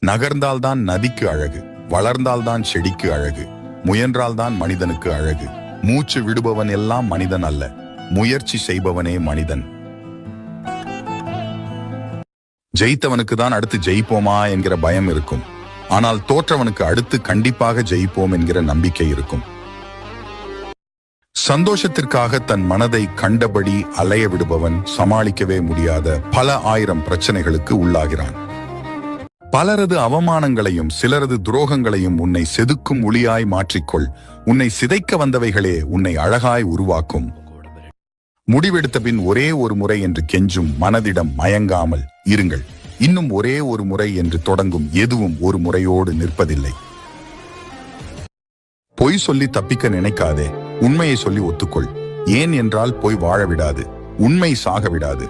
நகர்ந்தால்தான் நதிக்கு அழகு, வளர்ந்தால்தான் செடிக்கு அழகு, முயன்றால்தான் மனிதனுக்கு அழகு. மூச்சு விடுபவன் எல்லாம் மனிதன் அல்ல, முயற்சி செய்பவனே மனிதன். ஜெயித்தவனுக்கு தான் அடுத்து ஜெயிப்போமா என்கிற பயம் இருக்கும். ஆனால் தோற்றவனுக்கு அடுத்து கண்டிப்பாக ஜெயிப்போம் என்கிற நம்பிக்கை இருக்கும். சந்தோஷத்திற்காக தன் மனதை கண்டபடி அலைய விடுபவன் சமாளிக்கவே முடியாத பல ஆயிரம் பிரச்சனைகளுக்கு உள்ளாகிறான். பலரது அவமானங்களையும் சிலரது துரோகங்களையும் உன்னை செதுக்கும் ஒளியாய் மாற்றிக்கொள். உன்னை சிதைக்க வந்தவைகளே உன்னை அழகாய் உருவாக்கும். முடிவெடுத்த பின் ஒரே ஒரு முறை என்று கெஞ்சும் மனதிடம் மயங்காமல் இருங்கள். இன்னும் ஒரே ஒரு முறை என்று தொடங்கும் எதுவும் ஒரு முறையோடு நிற்பதில்லை. பொய் சொல்லி தப்பிக்க நினைக்காதே, உண்மையை சொல்லி ஒத்துக்கொள். ஏன் என்றால் பொய் வாழ விடாது, உண்மை சாக விடாது.